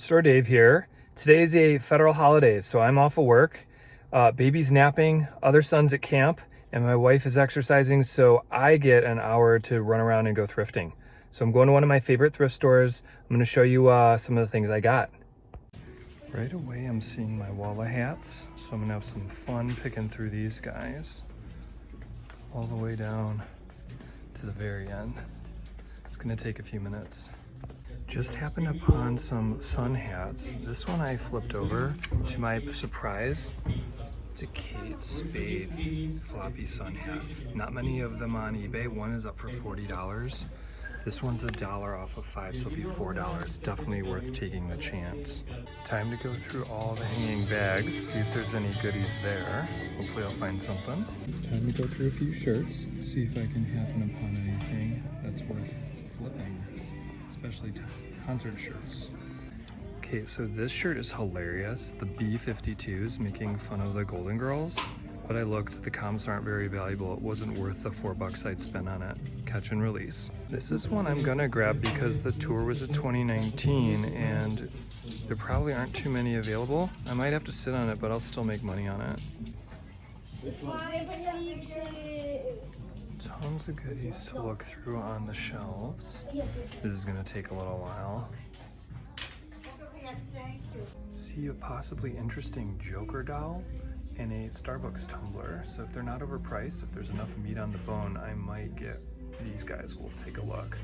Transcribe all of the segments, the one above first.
Store Dave here. Today is a federal holiday, so I'm off of work. Baby's napping, other son's at camp, and my wife is exercising, so I get an hour to run around and go thrifting. So I'm going to one of my favorite thrift stores. I'm going to show you some of the things I got. Right away, I'm seeing my wall of hats, so I'm going to have some fun picking through these guys all the way down to the very end. It's going to take a few minutes. Just happened upon some sun hats. This one I flipped over to my surprise. It's a Kate Spade floppy sun hat. Not many of them on eBay. One is up for $40. This one's $1 off of 5, so it'll be $4. Definitely worth taking the chance. Time to go through all the hanging bags, see if there's any goodies there. Hopefully I'll find something. Time to go through a few shirts, see if I can happen upon anything that's worth flipping. Especially concert shirts. Okay, so this shirt is hilarious. The B-52s making fun of the Golden Girls. But I looked, the comps aren't very valuable. It wasn't worth the $4 I'd spent on it. Catch and release. This is one I'm gonna grab because the tour was in 2019 and there probably aren't too many available. I might have to sit on it, but I'll still make money on it. Tons of goodies to look through on the shelves. This is gonna take a little while. See a possibly interesting Joker doll and a Starbucks tumbler. So if they're not overpriced, if there's enough meat on the bone, I might get these guys. We'll take a look.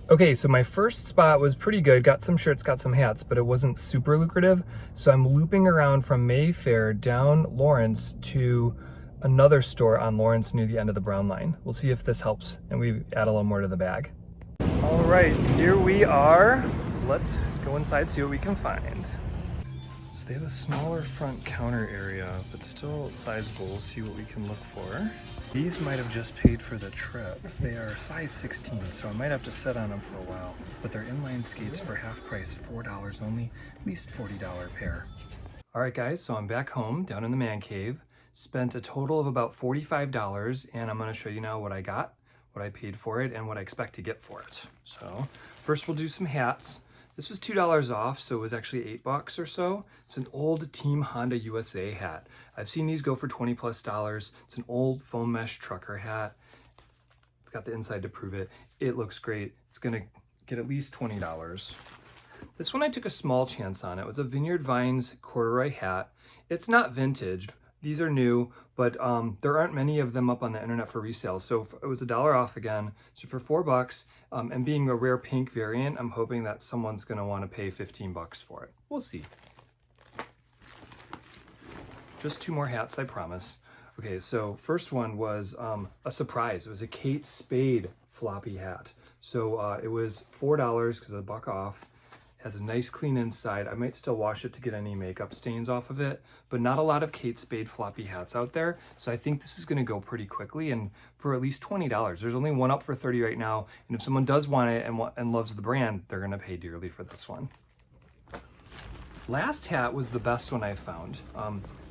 Okay, so my first spot was pretty good. Got some shirts, got some hats, but it wasn't super lucrative. So I'm looping around from Mayfair down Lawrence to another store on Lawrence near the end of the Brown line. We'll see if this helps and we add a little more to the bag. All right, here we are. Let's go inside, see what we can find. So they have a smaller front counter area, but still sizable. We'll see what we can look for. These might have just paid for the trip. They are size 16, so I might have to sit on them for a while. But they're inline skates for half price, $4 only, at least $40 pair. All right guys, so I'm back home down in the man cave. Spent a total of about $45, and I'm gonna show you now what I got, what I paid for it, and what I expect to get for it. So first we'll do some hats. This was $2 off, so it was actually $8 or so. It's an old Team Honda USA hat. I've seen these go for $20+. It's an old foam mesh trucker hat. It's got the inside to prove it. It looks great. It's gonna get at least $20. This one I took a small chance on. It was a Vineyard Vines corduroy hat. It's not vintage. These are new, but there aren't many of them up on the internet for resale. So it was $1 off again. So for $4, and being a rare pink variant, I'm hoping that someone's gonna wanna pay $15 for it. We'll see. Just two more hats, I promise. Okay, so first one was a surprise. It was a Kate Spade floppy hat. So it was $4 because $1 off. Has a nice clean inside. I might still wash it to get any makeup stains off of it, but not a lot of Kate Spade floppy hats out there. So I think this is gonna go pretty quickly and for at least $20. There's only one up for $30 right now. And if someone does want it and loves the brand, they're gonna pay dearly for this one. Last hat was the best one I found.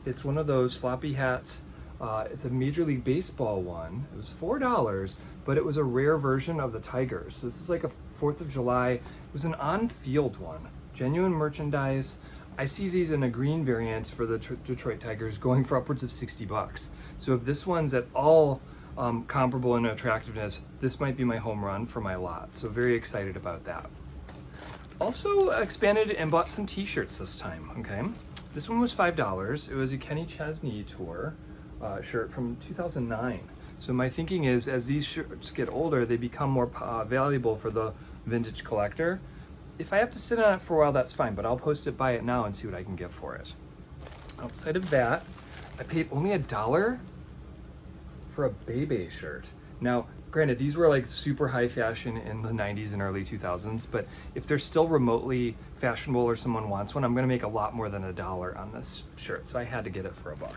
It's one of those floppy hats. It's a Major League Baseball one. It was $4, but it was a rare version of the Tigers. So this is like a 4th of July. It was an on-field one, genuine merchandise. I see these in a green variant for the Detroit Tigers going for upwards of $60. So if this one's at all comparable in attractiveness, this might be my home run for my lot. So very excited about that. Also expanded and bought some t-shirts this time, okay? This one was $5. It was a Kenny Chesney tour shirt from 2009. So my thinking is, as these shirts get older, they become more valuable for the vintage collector. If I have to sit on it for a while, that's fine, but I'll post it, buy it now, and see what I can get for it. Outside of that, I paid only $1 for a Bebe shirt. Now, granted, these were like super high fashion in the 90s and early 2000s, but if they're still remotely fashionable or someone wants one, I'm gonna make a lot more than $1 on this shirt, so I had to get it for $1.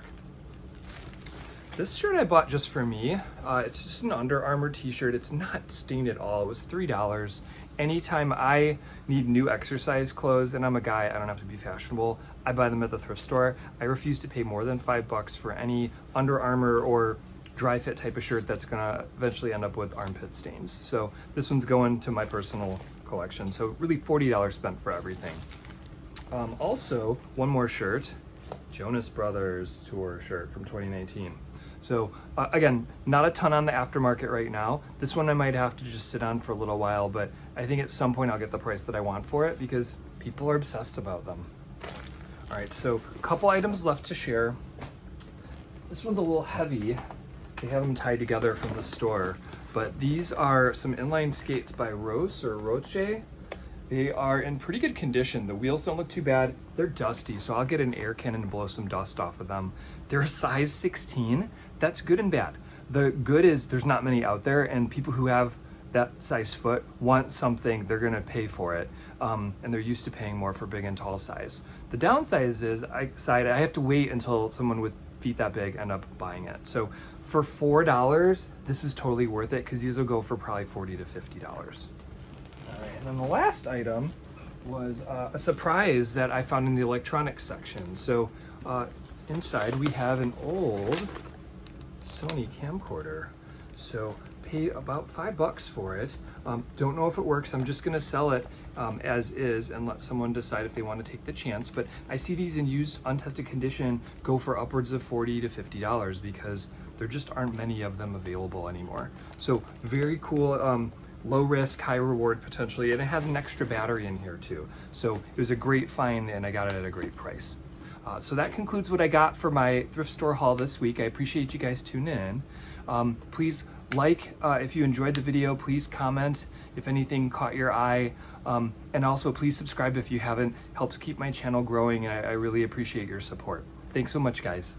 This shirt I bought just for me. It's just an Under Armour t-shirt. It's not stained at all. It was $3. Anytime I need new exercise clothes, and I'm a guy, I don't have to be fashionable, I buy them at the thrift store. I refuse to pay more than $5 for any Under Armour or dry fit type of shirt that's gonna eventually end up with armpit stains. So this one's going to my personal collection. So really $40 spent for everything. Also, one more shirt, Jonas Brothers tour shirt from 2019. So again, not a ton on the aftermarket right now. This one I might have to just sit on for a little while, but I think at some point I'll get the price that I want for it because people are obsessed about them. All right, so a couple items left to share. This one's a little heavy. They have them tied together from the store, but these are some inline skates by Roche. They are in pretty good condition. The wheels don't look too bad. They're dusty, so I'll get an air cannon and blow some dust off of them. They're a size 16. That's good and bad. The good is there's not many out there, and people who have that size foot want something, they're gonna pay for it. And they're used to paying more for big and tall size. The downside is I have to wait until someone with feet that big end up buying it. So for $4, this was totally worth it because these will go for probably $40 to $50. All right, and then the last item was a surprise that I found in the electronics section. So inside we have an old Sony camcorder. So paid about $5 for it. Don't know if it works. I'm just gonna sell it as is and let someone decide if they want to take the chance. But I see these in used, untested condition go for upwards of $40 to $50 because there just aren't many of them available anymore. So very cool, low risk, high reward potentially, and it has an extra battery in here too. So it was a great find and I got it at a great price. So that concludes what I got for my thrift store haul this week. I appreciate you guys tuning in. Please like if you enjoyed the video. Please comment if anything caught your eye. And also please subscribe if you haven't. Helps keep my channel growing and I really appreciate your support. Thanks so much, guys.